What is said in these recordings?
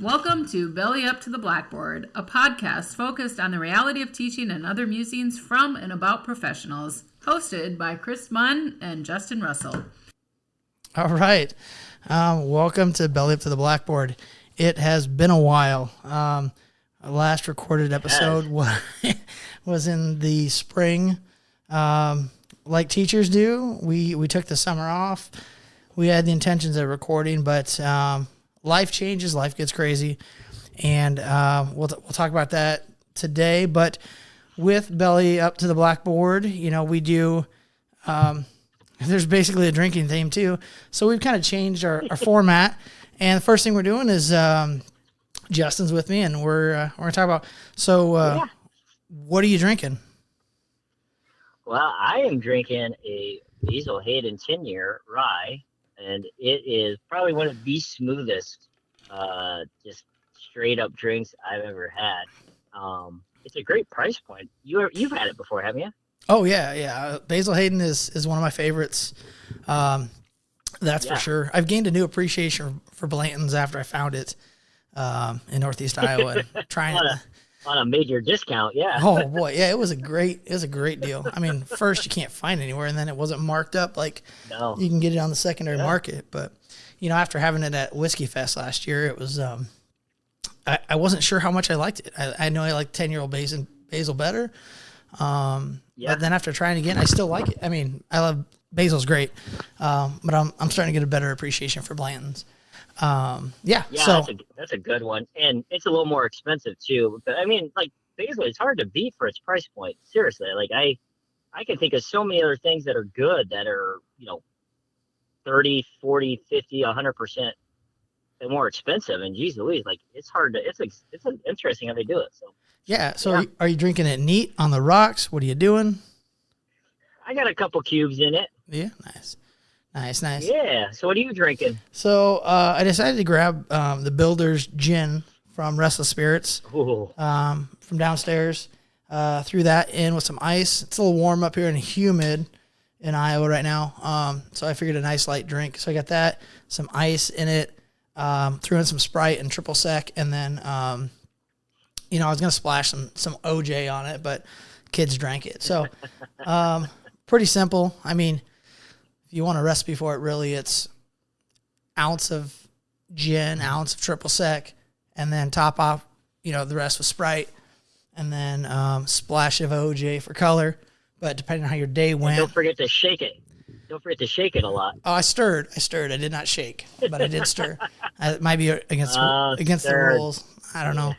Welcome to Belly Up to the Blackboard, a podcast focused on the reality of teaching and other musings from and about professionals, hosted by Chris Munn and Justin Russell. All right. Welcome to Belly Up to the Blackboard. It has been a while. Our last recorded episode was in the spring. Like teachers do, we took the summer off. We had the intentions of recording, but life changes, life gets crazy, and we'll talk about that today. But with Belly Up to the Blackboard, we do. There's basically a drinking theme too, so we've kind of changed our format. And the first thing we're doing is Justin's with me, and we're gonna talk about. So, what are you drinking? Well, I am drinking a Basil Hayden 10-year rye, and it is probably one of the smoothest, just straight up drinks I've ever had. It's a great price point. You've had it before, haven't you? Oh yeah. Basil Hayden is one of my favorites. That's for sure. I've gained a new appreciation for Blanton's after I found it in Northeast Iowa. Trying it on a major discount, yeah. Oh boy, yeah, it was a great deal. I mean, first you can't find it anywhere, and then it wasn't marked up like you can get it on the secondary market. But after having it at Whiskey Fest last year, it was I wasn't sure how much I liked it. I know I like 10-year-old Basil better. But then after trying it again, I still like it. I mean, I love Basil's great, but I'm starting to get a better appreciation for Blanton's. So that's a good one, and it's a little more expensive too. But I mean, like Basil, it's hard to beat for its price point. Seriously, like I can think of so many other things that are good that are 30, 40, 50, 100% more expensive. And geez Louise, like it's hard to it's interesting how they do it. So Are you drinking it neat on the rocks? What are you doing? I got a couple cubes in it. Yeah, nice. Yeah. So what are you drinking? So I decided to grab the Builder's Gin from Restless Spirits from downstairs. Threw that in with some ice. It's a little warm up here and humid in Iowa right now. So I figured a nice light drink. So I got that, some ice in it, threw in some Sprite and triple sec, and then I was going to splash some OJ on it, but kids drank it. So pretty simple. I mean, if you want a recipe for it, really, it's ounce of gin, ounce of triple sec, and then top off, the rest with Sprite, and then splash of OJ for color. But depending on how your day went. And don't forget to shake it. Don't forget to shake it a lot. Oh, I stirred. I did not shake, but I did stir. It might be against the rules. I don't know.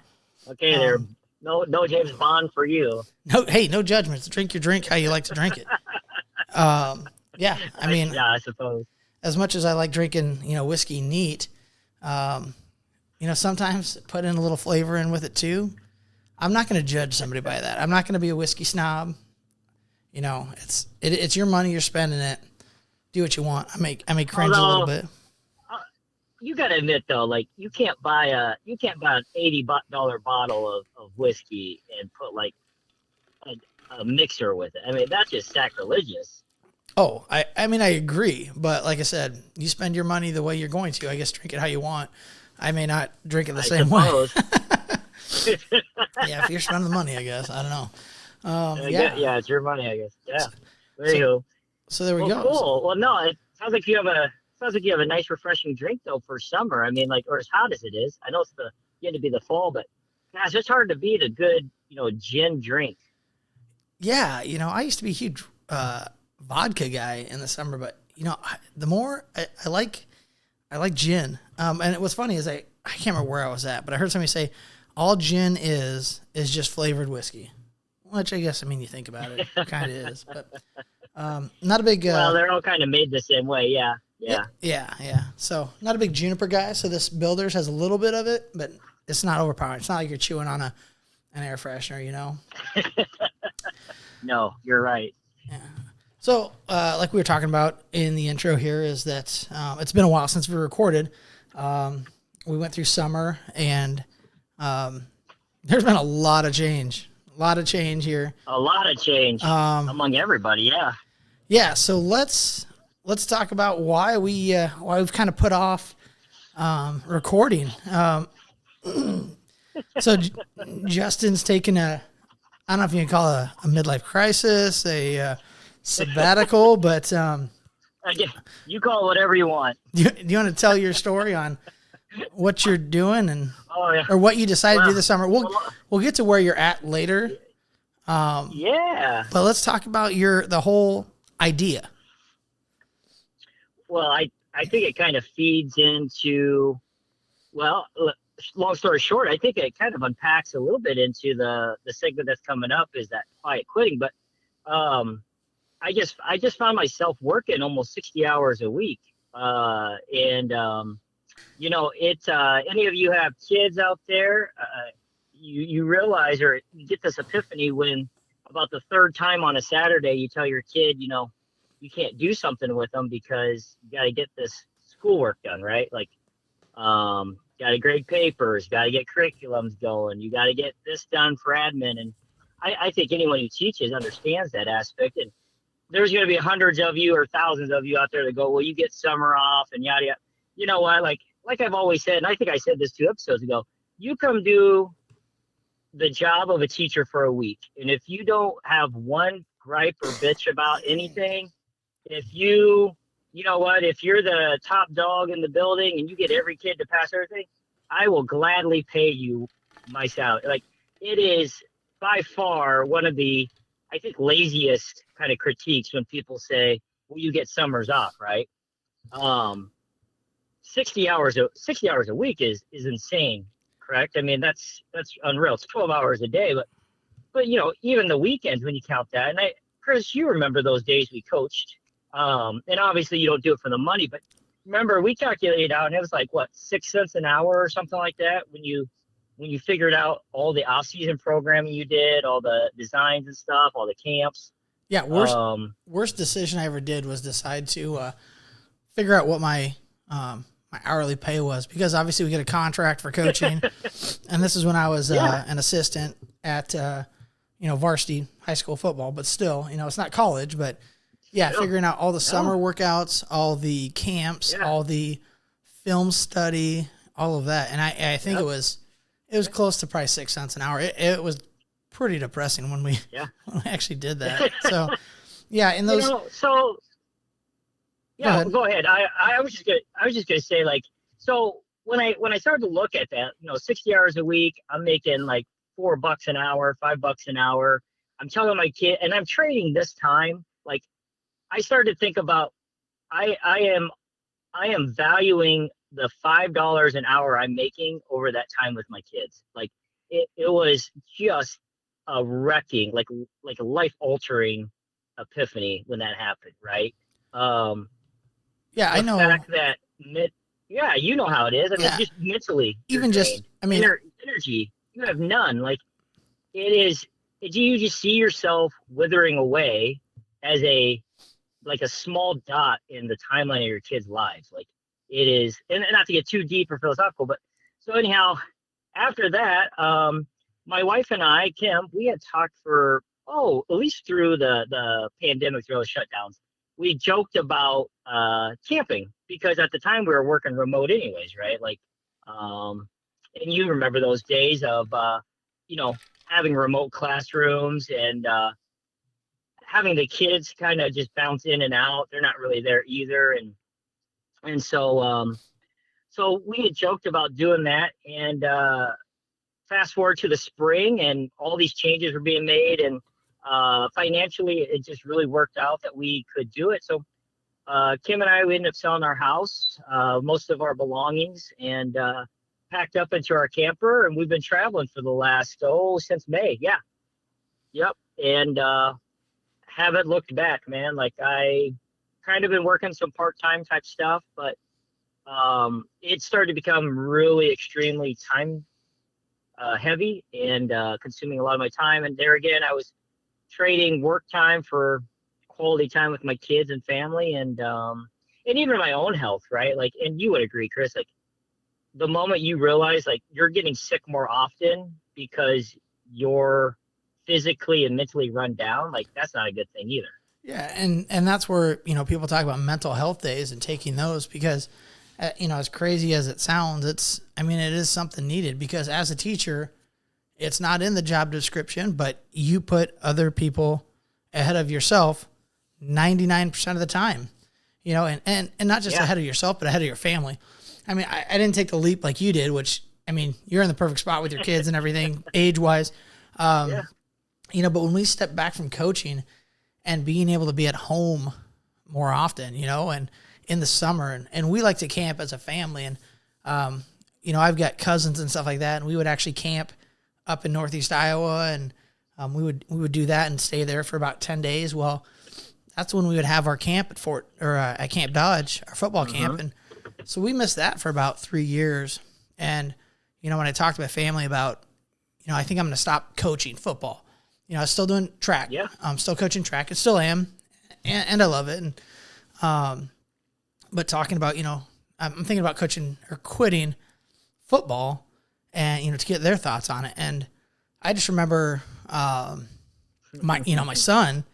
Okay, there. No James Bond for you. No judgments. Drink your drink how you like to drink it. I mean, I suppose. As much as I like drinking, whiskey neat, sometimes put in a little flavor in with it too. I'm not going to judge somebody by that. I'm not going to be a whiskey snob. It's your money. You're spending it. Do what you want. I may cringe a little bit. You got to admit though, like you can't buy an $80 bottle of whiskey and put like a mixer with it. I mean, that's just sacrilegious. Oh, I mean, I agree. But like I said, you spend your money the way you're going to. I guess drink it how you want. I may not drink it the same way. Yeah, if you're spending the money, I guess. I don't know. Yeah, it's your money, I guess. Yeah. There you go. So there we go. Cool. Well, no, it sounds like you have a nice, refreshing drink though for summer. I mean, like, or as hot as it is. I know it's getting to be the fall, but gosh, it's hard to beat a good, gin drink. Yeah, I used to be a huge vodka guy in the summer, but the more I like gin. And what's funny is I can't remember where I was at, but I heard somebody say all gin is just flavored whiskey, which I guess you think about it, it kind of is, but not a big. Well, they're all kind of made the same way, yeah. Yeah. So not a big juniper guy. So this Builder's has a little bit of it, but it's not overpowering. It's not like you're chewing on an air freshener, No, you're right. Yeah. So, like we were talking about in the intro here, is that it's been a while since we recorded. We went through summer, and there's been a lot of change. A lot of change here. A lot of change among everybody, yeah. Yeah, so let's talk about why we've kind of put off recording. So Justin's taking I don't know if you can call it a midlife crisis, a sabbatical, but Again, you call it whatever you want. do you want to tell your story on what you're doing and Oh yeah. or what you decided to do this summer? Well, We'll get to where you're at later. yeah. But let's talk about the whole idea. Well, I think it kind of feeds into, well, long story short, I think it kind of unpacks a little bit into the segment that's coming up, is that quiet quitting. But I just found myself working almost 60 hours a week. And any of you have kids out there, you realize, or you get this epiphany when about the third time on a Saturday, you tell your kid, you can't do something with them because you got to get this schoolwork done, right? Like, got to grade papers, got to get curriculums going, you got to get this done for admin. And I think anyone who teaches understands that aspect. And there's going to be hundreds of you or thousands of you out there that go, well, you get summer off and yada, yada. You know what? Like I've always said, and I think I said this 2 episodes ago, you come do the job of a teacher for a week. And if you don't have one gripe or bitch about anything, if you're the top dog in the building and you get every kid to pass everything, I will gladly pay you my salary. Like, it is by far one of the, I think, laziest kind of critiques when people say, well, you get summers off, right? 60 hours a week is insane, correct? I mean, that's unreal. It's 12 hours a day, but even the weekends when you count that. And Chris, you remember those days we coached. And obviously you don't do it for the money, but remember we calculated out and it was like, what, 6 cents an hour or something like that when you figured out all the off-season programming you did, all the designs and stuff, all the camps. Yeah, worst decision I ever did was decide to figure out what my hourly pay was, because obviously we get a contract for coaching, and this is when I was an assistant at varsity high school football, but still, it's not college, but figuring out all the summer workouts, all the camps, all the film study, all of that, and I think it was close to probably 6 cents an hour. It was pretty depressing when we actually did that. So in those. Go ahead. I was just gonna say, like, so when I started to look at that, 60 hours a week, I'm making like $4 an hour, $5 an hour. I'm telling my kid, and I'm trading this time. Like, I started to think about, I am valuing the $5 an hour I'm making over that time with my kids. Like, it was just a wrecking, like a life altering epiphany when that happened, right? I know. The fact that you know how it is. I mean, just mentally, even just, I mean, energy, you have none. Like, it is. Do you just see yourself withering away as a small dot in the timeline of your kids' lives? Like, it is, and not to get too deep or philosophical, but so anyhow, after that, my wife and I, Kim, we had talked for at least through the pandemic, through the shutdowns. We joked about camping, because at the time we were working remote anyways, right? Like, and you remember those days of having remote classrooms and having the kids kind of just bounce in and out. They're not really there either, and so we had joked about doing that. And fast forward to the spring, and all these changes were being made, and financially it just really worked out that we could do it. So Kim and I, we ended up selling our house, most of our belongings, and packed up into our camper, and we've been traveling for the last since May. And haven't looked back, man. Like, I kind of been working some part-time type stuff, but it started to become really extremely time heavy and consuming a lot of my time. And there again, I was trading work time for quality time with my kids and family, and even my own health, right? Like, and you would agree, Chris, like, the moment you realize, like, you're getting sick more often because you're physically and mentally run down, like, that's not a good thing either. Yeah, and that's where, people talk about mental health days and taking those, because you know, as crazy as it sounds, I mean, it is something needed because as a teacher, it's not in the job description, but you put other people ahead of yourself 99% of the time, you know, and not just ahead of yourself, but ahead of your family. I mean, I didn't take the leap like you did, which, I mean, you're in the perfect spot with your kids and everything age wise. You know, but when we step back from coaching and being able to be at home more often, you know, and in the summer, and we like to camp as a family. And, you know, I've got cousins and stuff like that, and we would actually camp up in Northeast Iowa, and we would do that and stay there for about 10 days. Well, that's when we would have our camp at Camp Dodge, our football camp. And so we missed that for about 3 years. And, you know, when I talked to my family about, you know, I think I'm going to stop coaching football. You know, I was still doing track. Yeah. I'm still coaching track. I still am. And I love it. And, but talking about, you know, I'm thinking about coaching or quitting football and, you know, to get their thoughts on it. And I just remember, my son,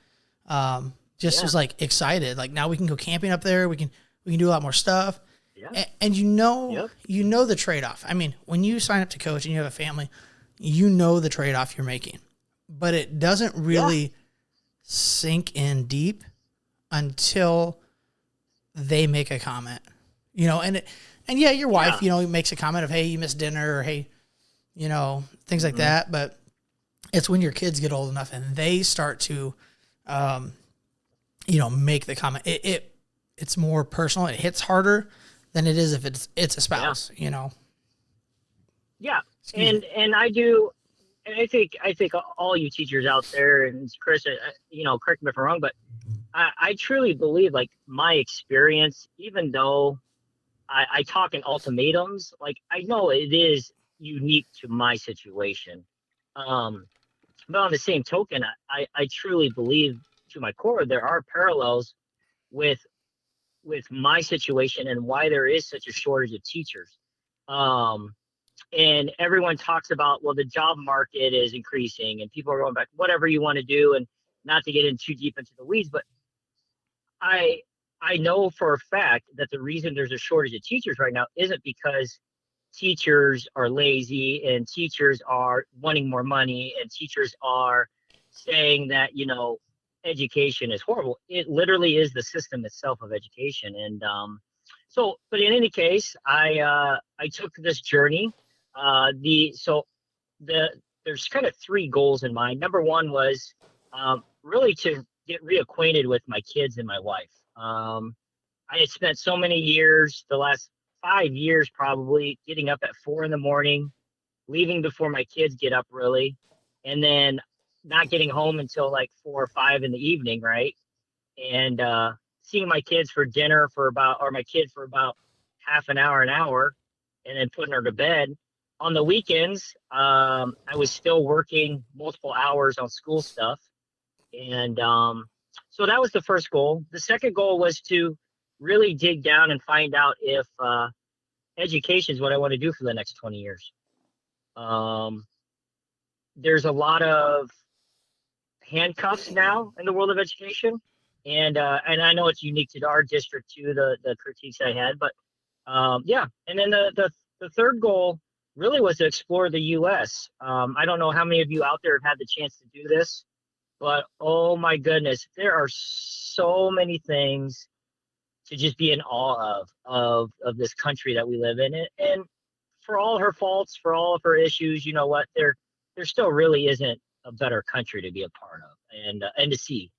was like excited. Like, now we can go camping up there. We can do a lot more stuff. Yeah. And you know the trade-off. I mean, when you sign up to coach and you have a family, you know the trade-off you're making, but it doesn't really sink in deep until they make a comment, you know, and your wife, you know, makes a comment of, hey, you missed dinner, or hey, you know, things like that. But it's when your kids get old enough and they start to, you know, make the comment. It's more personal. It hits harder than it is if it's a spouse, you know? Yeah. And I think all you teachers out there, and Chris, you know, correct me if I'm wrong, but I truly believe, like, my experience, even though I talk in ultimatums, like, I know it is unique to my situation. But on the same token, I truly believe to my core there are parallels with my situation and why there is such a shortage of teachers. And everyone talks about, well, the job market is increasing and people are going back, whatever you want to do, and not to get in too deep into the weeds, but I know for a fact that the reason there's a shortage of teachers right now isn't because teachers are lazy and teachers are wanting more money and teachers are saying that, you know, education is horrible. It literally is the system itself of education. And but in any case, I took this journey. There's kind of 3 goals in mind. Number 1 was really to get reacquainted with my kids and my wife. I had spent so many years, the last 5 years probably, getting up at 4 a.m, leaving before my kids get up, really, and then not getting home until like 4 or 5 in the evening, right? And seeing my kids for dinner my kid for about half an hour, and then putting her to bed. On the weekends, I was still working multiple hours on school stuff. And so that was the first goal. The second goal was to really dig down and find out if education is what I want to do for the next 20 years. There's a lot of handcuffs now in the world of education. And I know it's unique to our district too, the critiques I had, but yeah. And then the third goal really was to explore the U.S. I don't know how many of you out there have had the chance to do this, but oh my goodness, there are so many things to just be in awe of this country that we live in. And for all her faults, for all of her issues, you know what, there still really isn't a better country to be a part of and to see.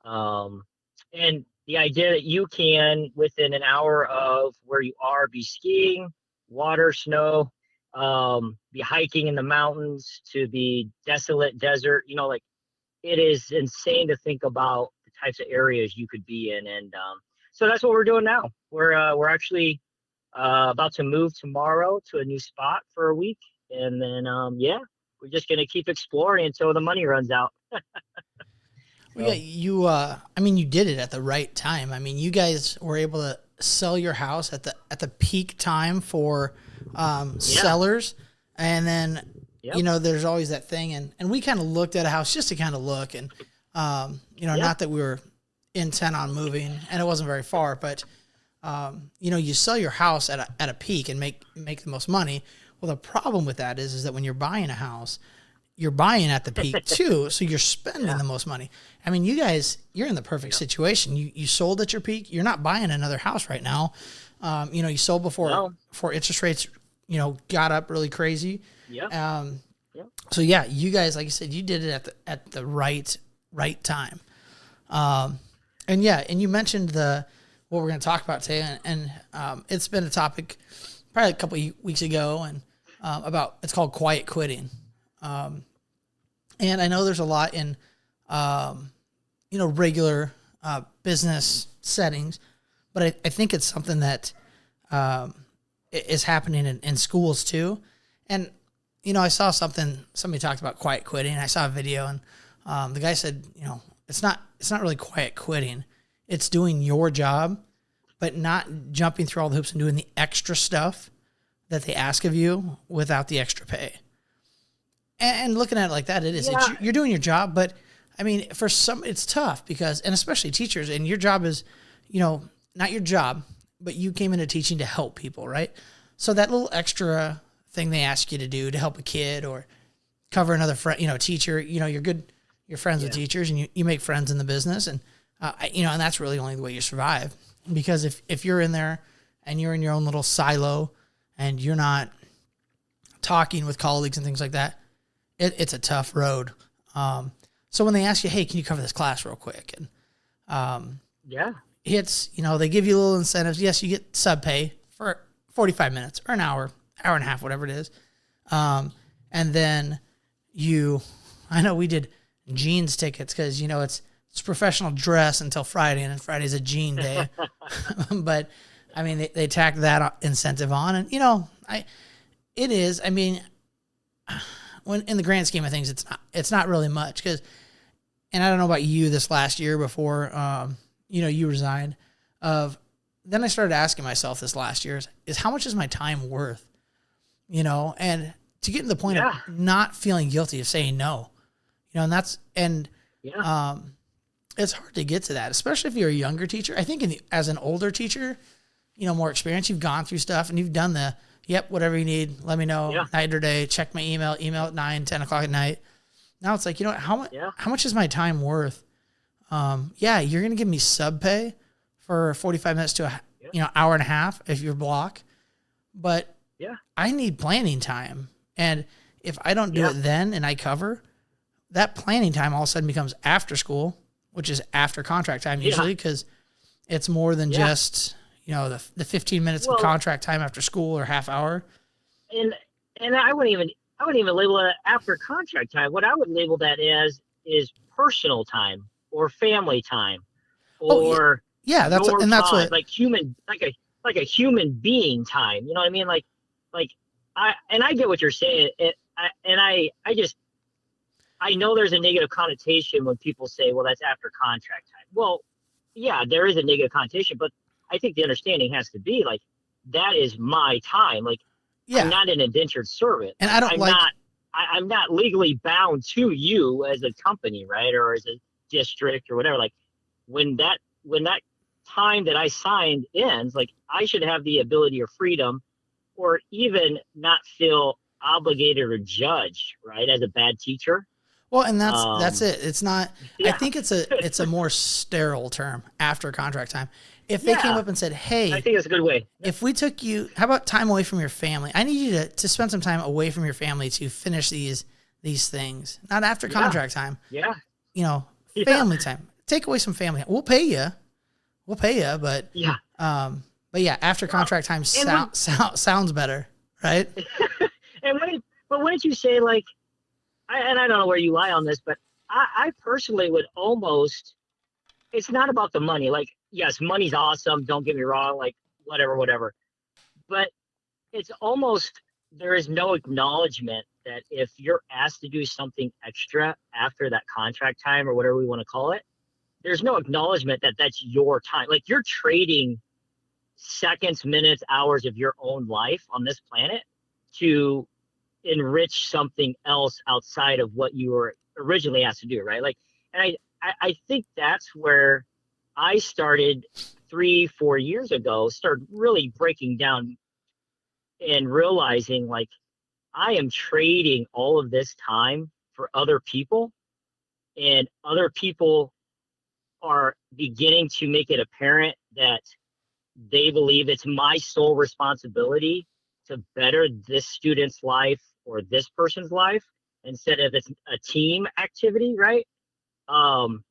And the idea that you can, within an hour of where you are, be skiing, water, snow, be hiking in the mountains, to be desolate desert, you know, like, it is insane to think about the types of areas you could be in. And so that's what we're doing now. We're actually about to move tomorrow to a new spot for a week. And then, we're just going to keep exploring until the money runs out. Well, yeah, you did it at the right time. I mean, you guys were able to sell your house at the peak time for sellers. And then, you know, there's always that thing. And we kind of looked at a house just to kind of look. And, not that we were intent on moving, and it wasn't very far, but you sell your house at a peak and make the most money. Well, the problem with that is that when you're buying a house, you're buying at the peak too, so you're spending the most money. I mean, you guys, you're in the perfect situation. You sold at your peak. You're not buying another house right now. You sold before interest rates, got up really crazy. Yeah. So yeah, you guys, like I said, you did it at the right time. And you mentioned what we're going to talk about today, and it's been a topic probably a couple of weeks ago, and it's called quiet quitting. And I know there's a lot in, regular business settings, but I think it's something that is happening in schools too. And, I saw somebody talked about quiet quitting. I saw a video, and the guy said, it's not really quiet quitting. It's doing your job, but not jumping through all the hoops and doing the extra stuff that they ask of you without the extra pay. And looking at it like that, it is. Yeah. You're doing your job, but I mean, for some, it's tough because, and especially teachers, and your job is, not your job, but you came into teaching to help people, right? So that little extra thing they ask you to do to help a kid or cover another friend, teacher, you're friends with teachers, and you make friends in the business, and and that's really only the way you survive. Because if you're in there and you're in your own little silo and you're not talking with colleagues and things like that, it's a tough road. So when they ask you, hey, can you cover this class real quick? And it's, they give you little incentives. Yes, you get sub pay for 45 minutes or an hour and a half, whatever it is. And then I know we did jeans tickets because, it's professional dress until Friday, and then Friday's a jean day. But I mean, they tack that incentive on, and it is. I mean, when in the grand scheme of things, it's not really much because, and I don't know about you this last year before, you resigned. Then I started asking myself this last year is how much is my time worth, and to get to the point of not feeling guilty of saying no, it's hard to get to that, especially if you're a younger teacher. I think as an older teacher, more experience, you've gone through stuff and you've done whatever you need, let me know night or day, check my email at 9, 10 o'clock at night. Now it's like, how much is my time worth? You're going to give me sub pay for 45 minutes to hour and a half if you're block, but I need planning time. And if I don't do it then and I cover, that planning time all of a sudden becomes after school, which is after contract time usually, because it's more than just, the 15 minutes of contract time after school or half hour. And I wouldn't even label it after contract time. What I would label that as is personal time or family time or that's time, like human, like a human being time. You know what I mean? Like I get what you're saying. I know there's a negative connotation when people say, well, that's after contract time. Well, yeah, there is a negative connotation, but I think the understanding has to be like, that is my time. Like, I'm not an indentured servant. And I'm not legally bound to you as a company, right? Or as a district or whatever. Like when that time that I signed ends, like I should have the ability or freedom or even not feel obligated or judged, right? As a bad teacher. Well, and that's it. It's not. I think it's a more sterile term after contract time. If they came up and said, "Hey, I think that's a good way. If we took you, how about time away from your family? I need you to spend some time away from your family to finish these things, not after contract time. Yeah, family time. Take away some family. We'll pay you, but after contract time sounds better, right? But wouldn't you say like? And I don't know where you lie on this, but I personally would almost, it's not about the money. Like, yes, money's awesome. Don't get me wrong. Like, whatever. But it's almost, there is no acknowledgement that if you're asked to do something extra after that contract time or whatever we want to call it, there's no acknowledgement that that's your time. Like, you're trading seconds, minutes, hours of your own life on this planet to enrich something else outside of what you were originally asked to do, right? Like, and I think that's where I started 3-4 years ago, started really breaking down and realizing like I am trading all of this time for other people, and other people are beginning to make it apparent that they believe it's my sole responsibility to better this student's life or this person's life instead of it's a team activity, right? Um,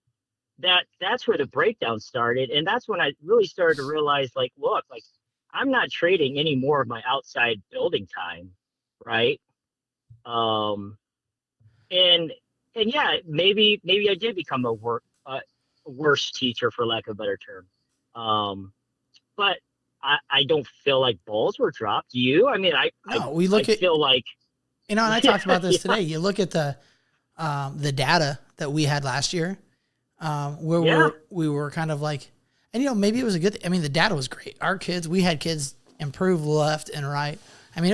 that's where the breakdown started, and that's when I really started to realize, like, look, like I'm not trading any more of my outside building time, right? Um, and and yeah, maybe I did become worse teacher for lack of a better term. But I don't feel like balls were dropped. Do you? I mean, No, we look I at, feel like and I talked about this yeah, today. You look at the data that we had last year, where yeah, we were kind of like, and maybe it was a good thing. I mean, the data was great. We had kids improve left and right. I mean,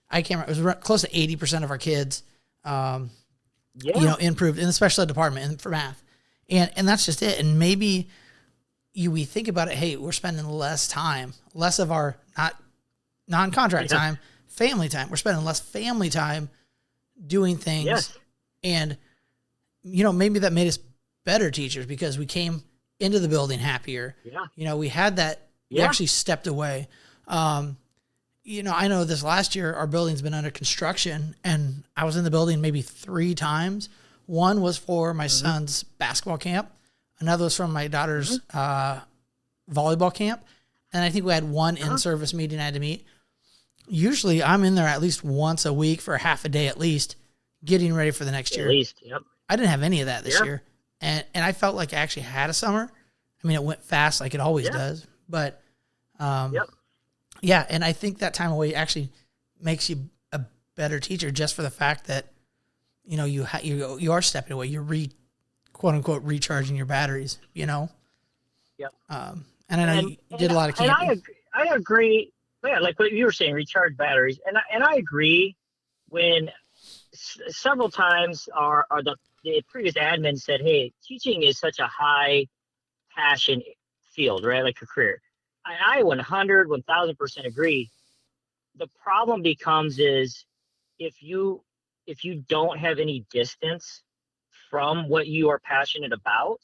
I can't remember, it was close to 80% of our kids, yeah, improved in the special ed department and for math. And that's just it. And maybe we think about it, hey, we're spending less of our non-contract yeah, time, family time. We're spending less family time doing things. yes, And, maybe that made us better teachers because we came into the building happier. yeah, We had that, we yeah, actually stepped away. I know this last year, our building's been under construction and I was in the building maybe 3 times. One was for my son's basketball camp. Another was from my daughter's volleyball camp. And I think we had one in-service meeting I had to meet. Usually I'm in there at least once a week for half a day at least, getting ready for the next year. at least, yep, I didn't have any of that this yeah, year. And I felt like I actually had a summer. I mean, it went fast like it always yeah, does. But yep, yeah, and I think that time away actually makes you a better teacher just for the fact that, you are stepping away. You're quote unquote recharging your batteries, yep. And I know you did a lot of And camping. I agree. Yeah, like what you were saying, recharge batteries, and I agree. When several times the previous admin said, "Hey, teaching is such a high passion field, right? Like a career." I 1000% agree. The problem becomes is if you don't have any distance from what you are passionate about,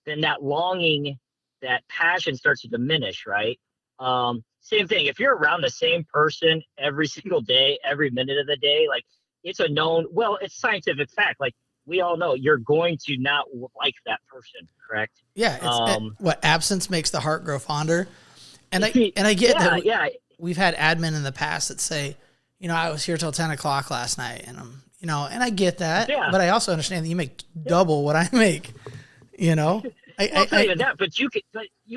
then that longing, that passion starts to diminish, right? Same thing. If you're around the same person every single day, every minute of the day, like it's it's scientific fact. Like we all know you're going to not like that person, correct? Yeah, what absence makes the heart grow fonder. And I get Yeah, that yeah, we've had admin in the past that say, I was here till 10 o'clock last night and and I get that, yeah. but I also understand that you make double what I make, Well, not even that, but you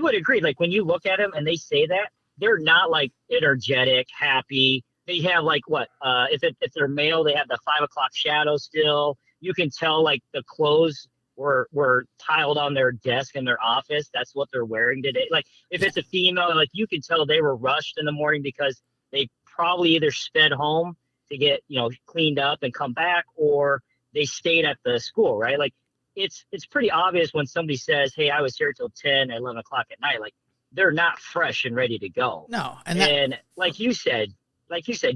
would agree. Like when you look at them and they say that, they're not like energetic, happy. They have like what? If they're male, they have the 5 o'clock shadow still. You can tell like the clothes were tiled on their desk in their office. That's what they're wearing today. Like if it's a female, like you can tell they were rushed in the morning because they probably either sped home to get cleaned up and come back, or they stayed at the school, right? Like it's pretty obvious when somebody says, "Hey, I was here till 10, 11 o'clock at night." Like they're not fresh and ready to go. No, And like you said,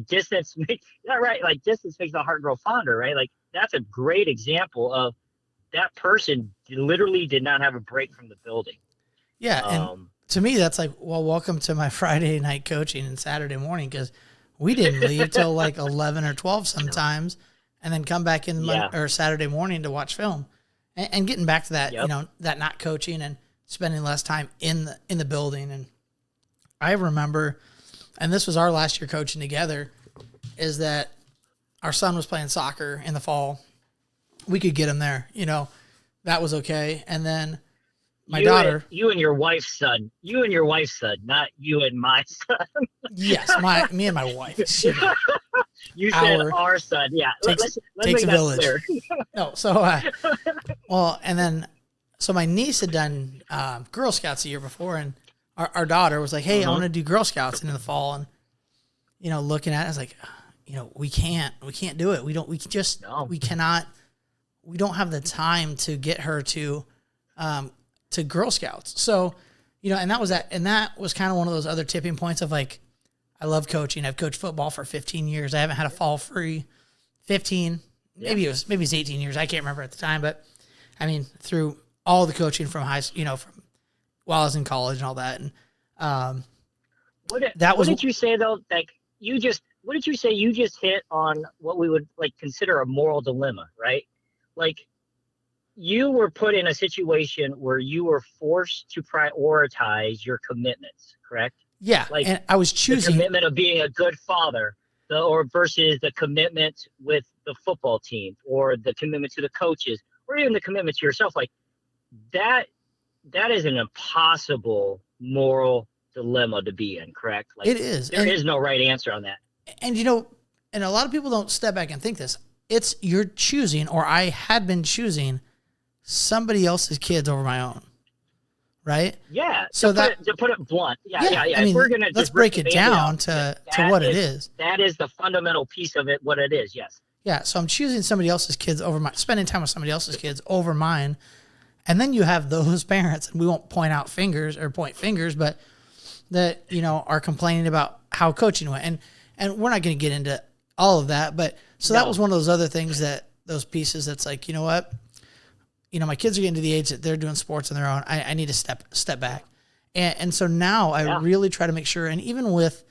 distance makes yeah, right. Like distance makes the heart grow fonder, right? Like that's a great example of that person literally did not have a break from the building. yeah, and to me that's like, well, welcome to my Friday night coaching and Saturday morning, because we didn't leave till like 11 or 12 sometimes, and then come back in or Saturday morning to watch film, and getting back to that, Yep. that not coaching and spending less time in the building. And I remember, and this was our last year coaching together, is that our son was playing soccer in the fall. We could get him there, that was okay. And then my daughter, you and your wife's son, not you and my son. yes, me and my wife. You said our son. Yeah. Takes Let's a make village. that clear. No, so and then my niece had done Girl Scouts the year before, and our daughter was like, "Hey, I want to do Girl Scouts in the fall," and looking at it, I was like, we can't do it. We cannot. We don't have the time to get her to Girl Scouts. So, you know, and that was kind of one of those other tipping points of like, I love coaching. I've coached football for 15 years. I haven't had a fall free 15, maybe it was 18 years. I can't remember at the time, but I mean, through all the coaching from from while I was in college and all that. And, what did you say though? Like what did you say? You just hit on what we would like consider a moral dilemma, right? Like you were put in a situation where you were forced to prioritize your commitments, correct? Yeah. Like and I was the choosing. commitment of being a good father, or versus the commitment with the football team, or the commitment to the coaches, or even the commitment to yourself. Like that is an impossible moral dilemma to be in, correct? Like It is. there is no right answer on that. And and a lot of people don't step back and think this. It's you're choosing, or I had been choosing somebody else's kids over my own. Right? Yeah. So to put it blunt. Yeah. I mean, if we're gonna let's break it down to what it is. That is the fundamental piece of it, what it is, yes. Yeah. So I'm choosing somebody else's kids over spending time with somebody else's kids over mine. And then you have those parents, and we won't point fingers, but that, are complaining about how coaching went. And we're not going to get into all of that, but so that was one of those other things those pieces that's like, you know what? My kids are getting to the age that they're doing sports on their own. I need to step back. And so now I really try to make sure, and even with,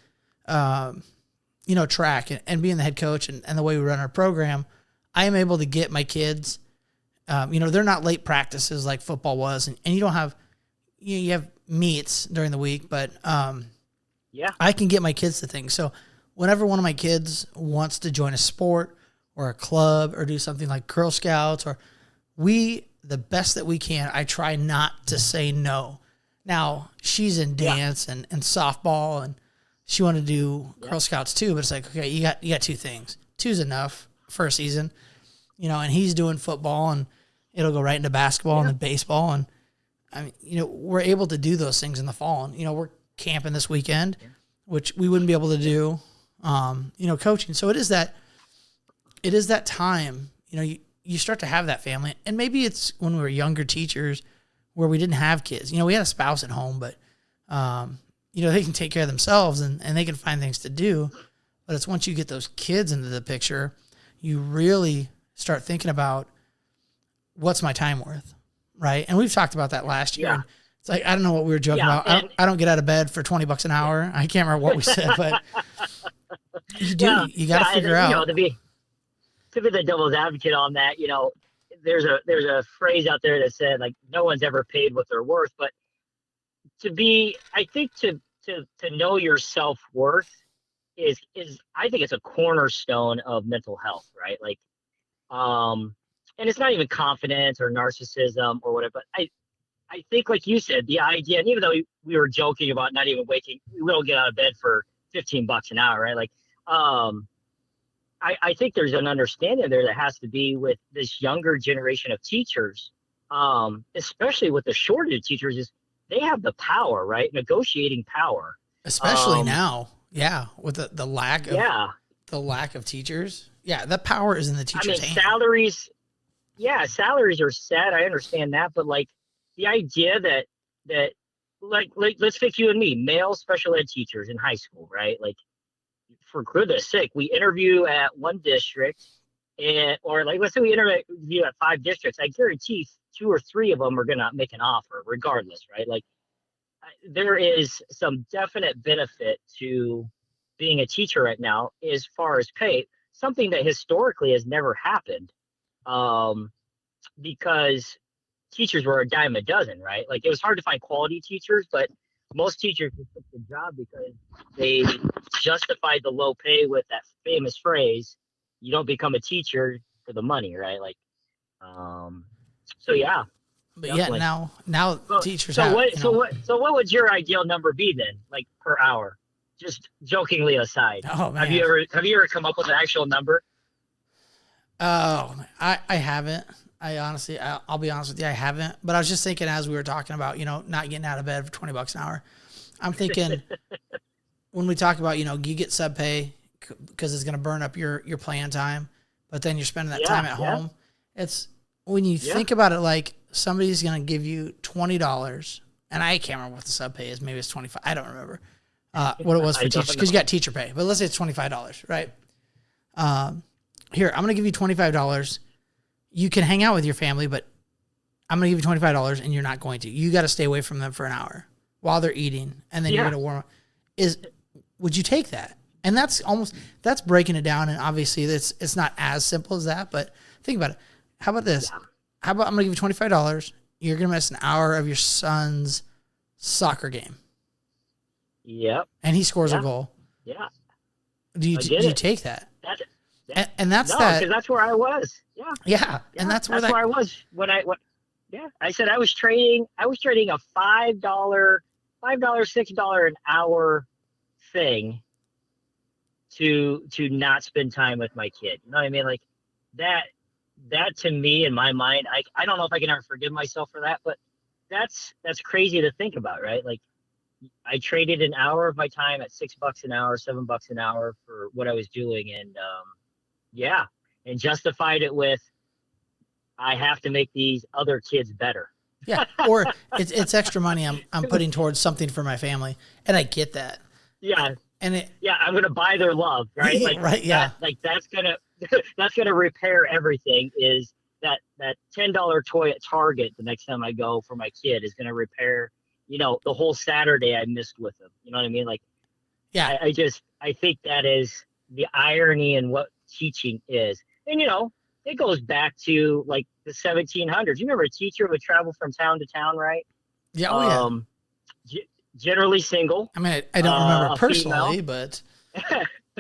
track and being the head coach and the way we run our program, I am able to get my kids, they're not late practices like football was, and you don't have, you have meets during the week, but I can get my kids to things. So whenever one of my kids wants to join a sport or a club or do something like Girl Scouts, or the best that we can, I try not to say no. Now she's in dance and softball, and she wanted to do Girl Scouts too, but it's like, okay, you got two things. Two's enough for a season, and he's doing football, and it'll go right into basketball and then baseball. And I mean, we're able to do those things in the fall, and, we're camping this weekend, which we wouldn't be able to do, coaching. So it is that time, you start to have that family, and maybe it's when we were younger teachers where we didn't have kids. We had a spouse at home, but, they can take care of themselves and they can find things to do. But it's once you get those kids into the picture, you really start thinking about what's my time worth, right? And we've talked about that last year. Yeah. It's like, I don't know what we were joking about. I don't get out of bed for $20 an hour. I can't remember what we said, but you do. You got to figure out. To be the devil's advocate on that, there's a phrase out there that said, like, no one's ever paid what they're worth. But I think to know your self-worth is I think it's a cornerstone of mental health, right? Like, and it's not even confidence or narcissism or whatever, but I think, like you said, the idea, and even though we were joking about not even waking, we don't get out of bed for $15 an hour, right? Like, I think there's an understanding there that has to be with this younger generation of teachers, especially with the shortage of teachers, is they have the power, right? Negotiating power. Especially now. Yeah. With the lack of teachers. Yeah. That power is in the teacher's hand. Salaries are set. I understand that. But like the idea that like let's pick you and me, male special ed teachers in high school, right? Like, for goodness sake, we interview at one district, or like, let's say we interview at 5 districts. I guarantee 2 or 3 of them are going to make an offer regardless, right? Like, there is some definite benefit to being a teacher right now as far as pay, something that historically has never happened, because teachers were a dime a dozen, right? Like, it was hard to find quality teachers, but most teachers took the job because they justified the low pay with that famous phrase, you don't become a teacher for the money, right? Like, so yeah. But definitely. now teachers so what would your ideal number be then, like, per hour? Just jokingly aside. Oh man. Have you ever come up with an actual number? Oh, I haven't. I'll be honest with you, I haven't. But I was just thinking, as we were talking about, not getting out of bed for $20 an hour, I'm thinking when we talk about, you get sub pay because it's going to burn up your playing time, but then you're spending that time at home. It's when you think about it, like, somebody's going to give you $20 and I can't remember what the sub pay is. Maybe it's 25. I don't remember what it was for teachers because you got teacher pay. But let's say it's $25, right? Here, I'm going to give you $25. You can hang out with your family, but I'm going to give you $25 and you're not going to. You got to stay away from them for an hour while they're eating, and then you're going to warm up. Would you take that? And that's breaking it down, and obviously it's not as simple as that, but think about it. How about this? Yeah. How about I'm going to give you $25. You're going to miss an hour of your son's soccer game. Yep. And he scores a goal. Yeah. Do you take that? And that's no, that. because that's where I was. Yeah. Yeah. And that's where I was when I said I was trading a $5, $6 an hour thing to not spend time with my kid. You know what I mean? Like that to me, in my mind, I don't know if I can ever forgive myself for that, but that's crazy to think about, right? Like I traded an hour of my time at $6 an hour, $7 an hour for what I was doing. And and justified it with, I have to make these other kids better. Yeah. Or it's extra money I'm putting towards something for my family. And I get that. Yeah. And I'm going to buy their love, right? Like, right. Yeah. That's going to repair everything. Is that $10 toy at Target the next time I go for my kid is going to repair, the whole Saturday I missed with them. You know what I mean? Like, yeah, I think that is the irony in what teaching is. And, it goes back to like the 1700s. You remember a teacher would travel from town to town, right? Yeah. Oh, yeah. Generally single. I mean, I don't remember personally, but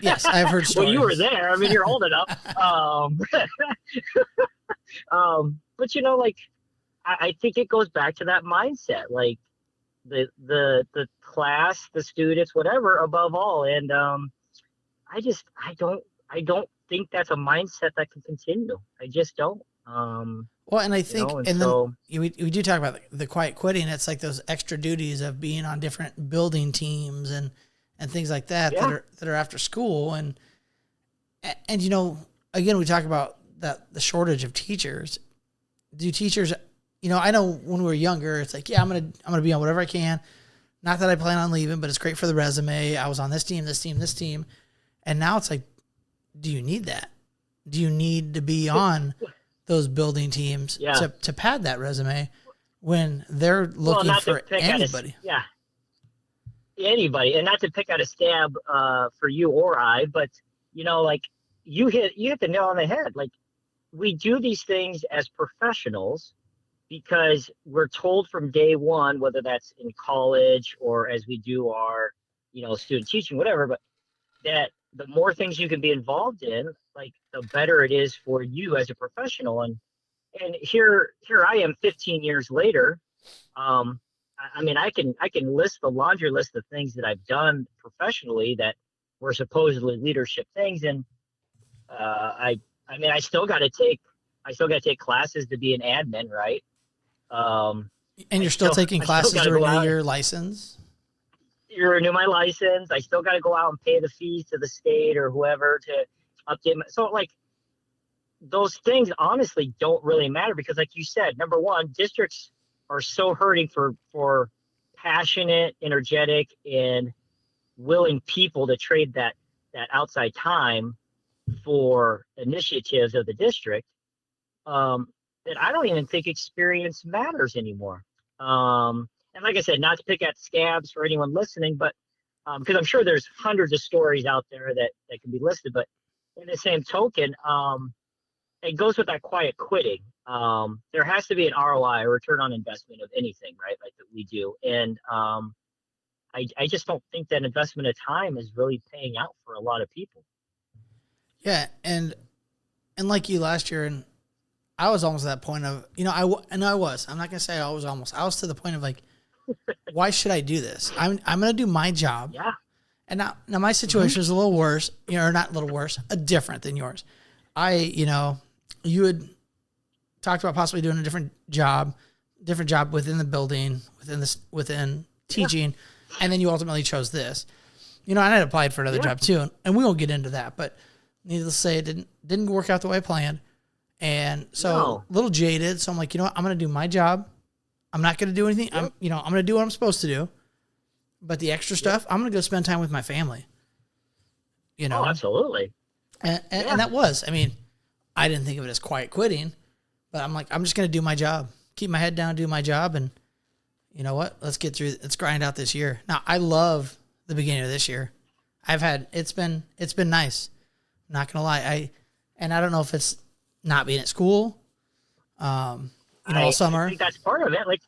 yes, I've heard stories. Well, you were there. I mean, you're old enough. But I think it goes back to that mindset, like the class, the students, whatever, above all. And I don't think that's a mindset that can continue. I just don't. Well, and I think, then we do talk about the quiet quitting. It's like those extra duties of being on different building teams and things like that that are after school. And again, we talk about the shortage of teachers. Do teachers, I know when we were younger, it's like, yeah, I'm gonna be on whatever I can. Not that I plan on leaving, but it's great for the resume. I was on this team, this team, this team. And now it's like, do you need that? Do you need to be on those building teams to pad that resume when they're looking for anybody? Anybody, and not to pick out a stab for you or I, but like you hit the nail on the head. Like we do these things as professionals because we're told from day one, whether that's in college or as we do our student teaching, whatever, but that the more things you can be involved in, like the better it is for you as a professional. And here I am 15 years later. I mean, I can list the laundry list of things that I've done professionally that were supposedly leadership things. And I still got to take classes to be an admin, right? And you're still taking classes to renew your license? You renew my license. I still got to go out and pay the fees to the state or whoever to update my. So like those things honestly don't really matter because, like you said, number one, districts are so hurting for passionate, energetic, and willing people to trade that outside time for initiatives of the district that I don't even think experience matters anymore. And like I said, not to pick at scabs for anyone listening, but because I'm sure there's hundreds of stories out there that can be listed. But in the same token, it goes with that quiet quitting. There has to be an ROI, a return on investment of anything, right? Like that we do. And I just don't think that investment of time is really paying out for a lot of people. Yeah. And like you last year, and I was almost at that point of, I'm not going to say I was to the point of like, why should I do this? I'm going to do my job. Yeah. And now my situation is a little worse, or not a little worse, different than yours. You had talked about possibly doing a different job within the building, within teaching, and then you ultimately chose this. And I had applied for another job too, and we won't get into that, but needless to say, it didn't work out the way I planned. And so a little jaded. So I'm like, I'm going to do my job. I'm not going to do anything. I'm going to do what I'm supposed to do. But the extra stuff, I'm going to go spend time with my family. Oh, absolutely. And that was, I mean, I didn't think of it as quiet quitting, but I'm like, I'm just going to do my job, keep my head down, do my job. And you know what? Let's grind out this year. Now, I love the beginning of this year. It's been nice. I'm not going to lie. I don't know if it's not being at school, all summer. I think that's part of it. Like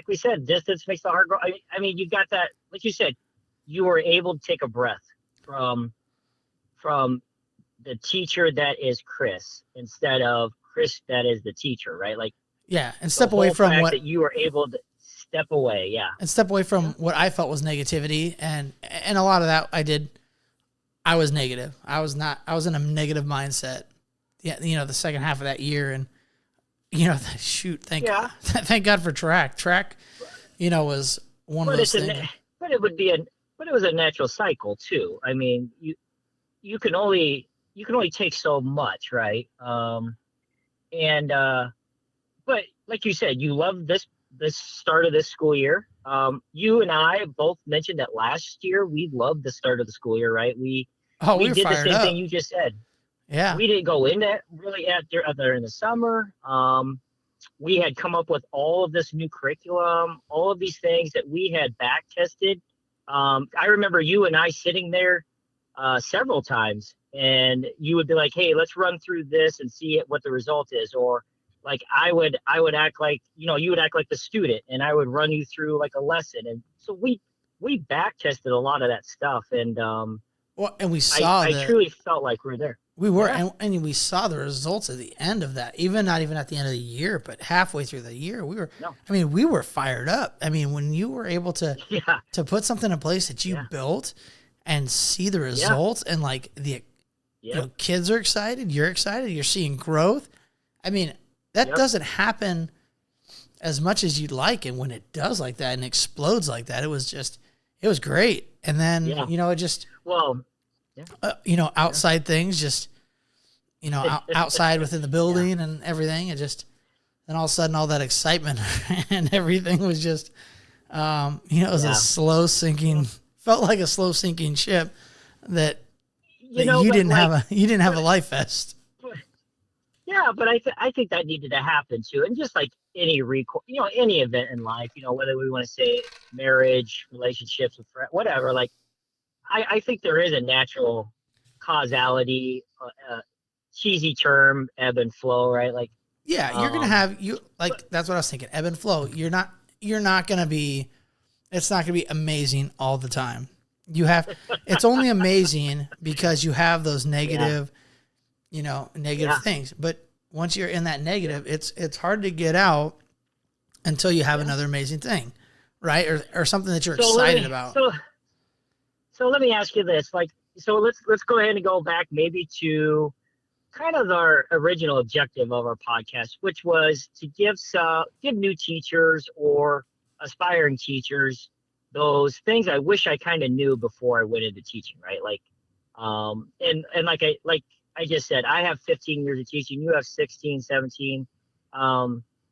we said, distance makes the heart grow. I mean, you've got that, like you said, you were able to take a breath from the teacher that is Chris instead of Chris that is the teacher, right? Like, yeah, and step away from what that you were able to step away, and step away from what I felt was negativity, and a lot of that I was negative. I was in a negative mindset. Yeah, the second half of that year, and thank God for track. Track, was one of those things. But it was a natural cycle too. I mean, you can only take so much, right? But like you said, you love this start of this school year. You and I both mentioned that last year we loved the start of the school year, right? We did the same thing you just said. Yeah. We didn't go into really other in the summer. We had come up with all of this new curriculum, all of these things that we had back tested. I remember you and I sitting there several times, and you would be like, "Hey, let's run through this and see what the result is." Or like I would act like, you would act like the student, and I would run you through like a lesson. And so we back tested a lot of that stuff, and and we saw I truly felt like we're there. We were, and we saw the results at the end of that. Not even at the end of the year, but halfway through the year, we were. No. I mean, we were fired up. I mean, when you were able to put something in place that you built and see the results, and like kids are excited, you're excited, you're seeing growth. I mean, that doesn't happen as much as you'd like, and when it does like that and explodes like that, it was great. And then it just outside things, just outside within the building and everything, and just then all of a sudden all that excitement and everything was just it was a slow sinking, felt like a slow sinking ship that you didn't have a life vest. Yeah, but I think that needed to happen too, and just like any any event in life, whether we want to say marriage, relationships with friends, whatever, like I think there is a natural causality, cheesy term, ebb and flow, right? Like, you're gonna have that's what I was thinking, ebb and flow. You're not gonna be. It's not gonna be amazing all the time. It's only amazing because you have those negative. Negative things. But once you're in that negative, it's hard to get out until you have another amazing thing, right? Or something that you're excited about. So let me ask you this, let's go ahead and go back maybe to kind of our original objective of our podcast, which was to give new teachers or aspiring teachers those things I wish I kind of knew before I went into teaching, right? Like, and like I just said, I have 15 years of teaching. You have 16, 17.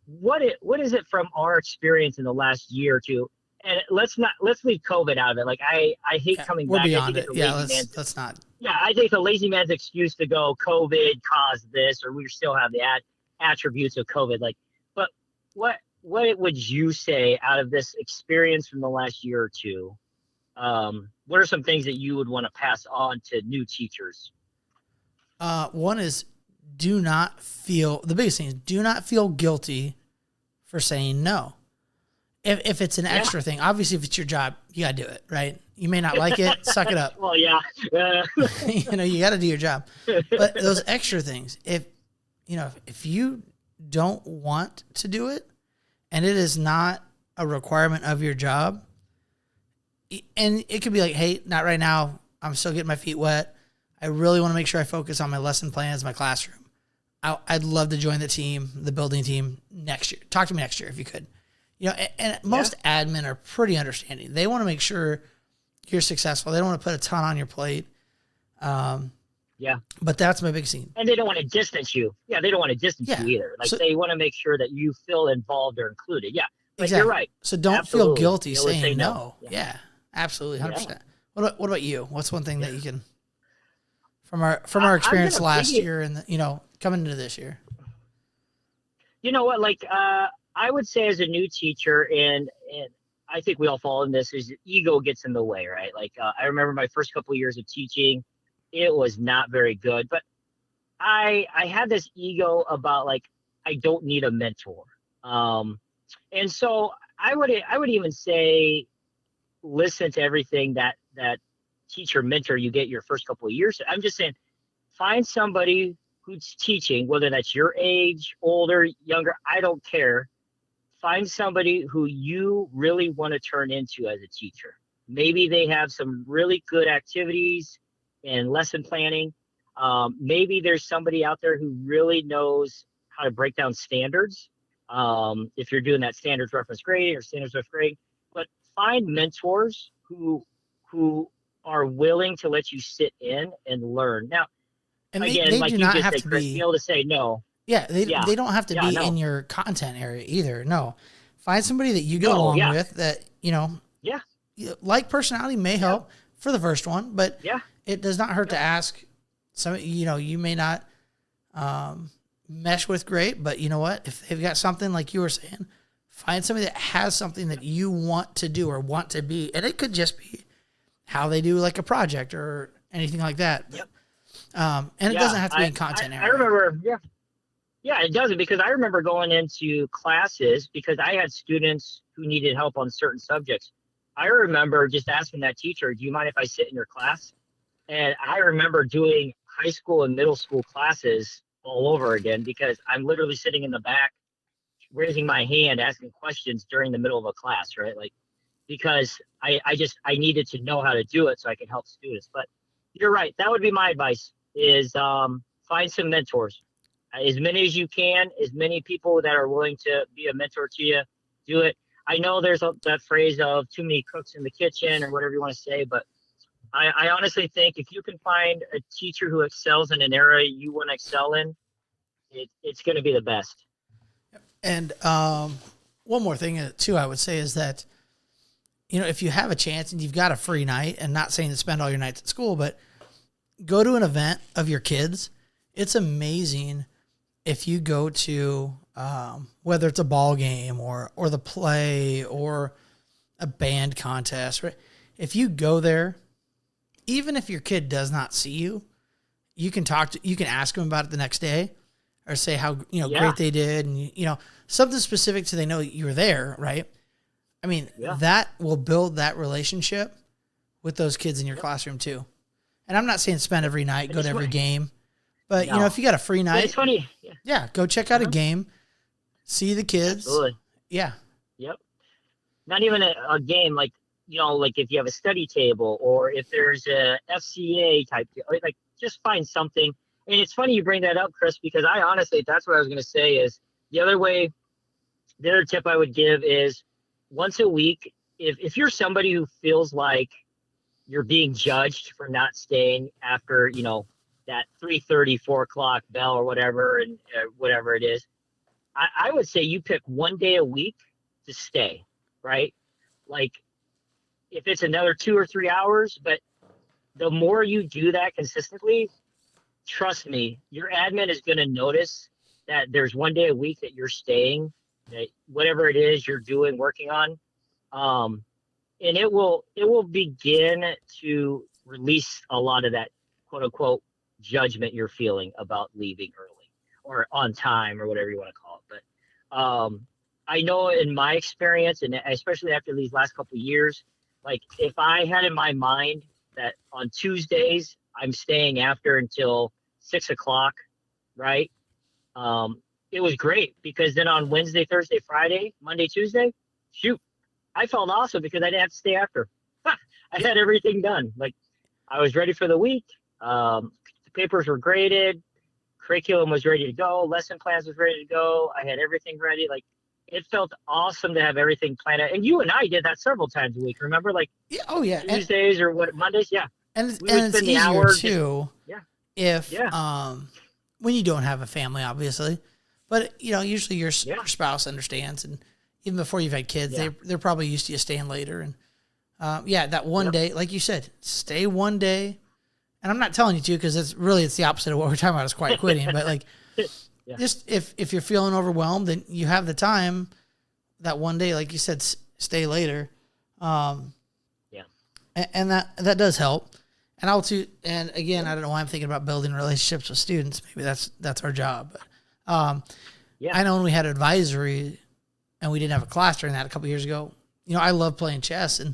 What is it from our experience in the last year or two? And let's leave COVID out of it. Like I hate coming back. We're beyond it. Yeah, let's not. Yeah, I think the lazy man's excuse to go COVID caused this, or we still have the attributes of COVID. Like, but what would you say out of this experience from the last year or two? What are some things that you would want to pass on to new teachers? One is the biggest thing is do not feel guilty for saying no. If it's an extra thing, obviously if it's your job, you gotta do it, right? You may not like it, suck it up. Well, yeah. You gotta do your job. But those extra things, if you don't want to do it and it is not a requirement of your job, and it could be like, hey, not right now, I'm still getting my feet wet. I really want to make sure I focus on my lesson plans, my classroom. I'd love to join the building team next year. Talk to me next year if you could. And most admin are pretty understanding. They want to make sure you're successful. They don't want to put a ton on your plate. But that's my biggest thing. And they don't want to distance you. Yeah, they don't want to distance you either. Like they want to make sure that you feel involved or included. Yeah. But exactly. you're right. So don't Absolutely. feel guilty Be able to saying say no. no. Yeah, absolutely, 100%. Yeah. What about you? What's one thing that you can from our I'm experience gonna last year and coming into this year? You know what? Like, I would say as a new teacher, and I think we all fall in this, is ego gets in the way, right? Like, I remember my first couple of years of teaching, it was not very good, but I had this ego about like I don't need a mentor, and so I would even say listen to everything that teacher mentor you get your first couple of years. I'm just saying find somebody who's teaching, whether that's your age, older, younger, I don't care. Find somebody who you really want to turn into as a teacher. Maybe they have some really good activities and lesson planning. Maybe there's somebody out there who really knows how to break down standards. If you're doing that standards reference grading or standards reference grading, but find mentors who are willing to let you sit in and learn. Now, And again, they like do you not just have said, to Chris, be. be able to say no. Yeah, Yeah, they don't have to yeah, be in no, your content area either. No, find somebody that you get no, along yeah, with that yeah, like personality may yeah, help for the first one, but yeah, it does not hurt to yeah, ask. Some you may not mesh with great, but you know what? If they've got something like you were saying, find somebody that has something that you want to do or want to be, and it could just be how they do like a project or anything like that. yep, And it yeah. doesn't have to be in content I area. remember, yeah, yeah, it doesn't because I remember going into classes because I had students who needed help on certain subjects. I remember just asking that teacher, "Do you mind if I sit in your class?" And I remember doing high school and middle school classes all over again because I'm literally sitting in the back, raising my hand, asking questions during the middle of a class, right? Like, because I needed to know how to do it so I could help students. But you're right. That would be my advice is find some mentors. As many as you can, as many people that are willing to be a mentor to you, do it. I know there's that phrase of too many cooks in the kitchen or whatever you want to say, but I honestly think if you can find a teacher who excels in an area you want to excel in, it's going to be the best. And one more thing too, I would say is that if you have a chance and you've got a free night, and not saying to spend all your nights at school, but go to an event of your kids. It's amazing if you go to whether it's a ball game or the play or a band contest, right? If you go there, even if your kid does not see you, you can ask them about it the next day, or say how Yeah, great they did, and something specific so they know you were there, right? I mean, yeah, that will build that relationship with those kids in your yep. classroom too. And I'm not saying spend every night, And go to it's every funny. game, but No, if you got a free but it's night, funny. Yeah, yeah, go check out a uh-huh. game, see the kids. Absolutely. Yeah, Yep. Not even a game like like if you have a study table or if there's a FCA type deal, like just find something. And it's funny you bring that up, Chris, because I honestly that's what I was going to say is the other tip I would give is once a week, if you're somebody who feels like you're being judged for not staying after that 3:30, 4 o'clock bell or whatever, and whatever it is, I would say you pick one day a week to stay, right? Like if it's another 2 or 3 hours, but the more you do that consistently, trust me, your admin is going to notice that there's one day a week that you're staying, that whatever it is you're doing, working on, and it will begin to release a lot of that quote unquote judgment you're feeling about leaving early or on time or whatever you want to call it. But I know in my experience, and especially after these last couple of years, like if I had in my mind that on Tuesdays I'm staying after until 6 o'clock, right? It was great because then on Wednesday, Thursday, Friday, Monday, Tuesday, shoot, I felt awesome because I didn't have to stay after. I had everything done. Like I was ready for the week. The papers were graded, curriculum was ready to go, lesson plans was ready to go. I had everything ready. Like it felt awesome to have everything planned out. And you and I did that several times a week. Remember, like yeah, oh yeah, Tuesdays or what Mondays? Yeah, and we would it's spend the easier hour just too yeah, if yeah, when you don't have a family, obviously, but usually your yeah, spouse understands, and even before you've had kids, Yeah. they're probably used to you staying later. And that one Yep. day, like you said, stay one day. And I'm not telling you to, because it's the opposite of what we're talking about is quiet quitting. But like, Yeah. just if you're feeling overwhelmed and you have the time, that one day, like you said, stay later. Yeah. And that does help. And I'll too. And again, I don't know why I'm thinking about building relationships with students. Maybe that's our job. But, Yeah. I know when we had advisory, and we didn't have a class during that a couple years ago. I love playing chess, and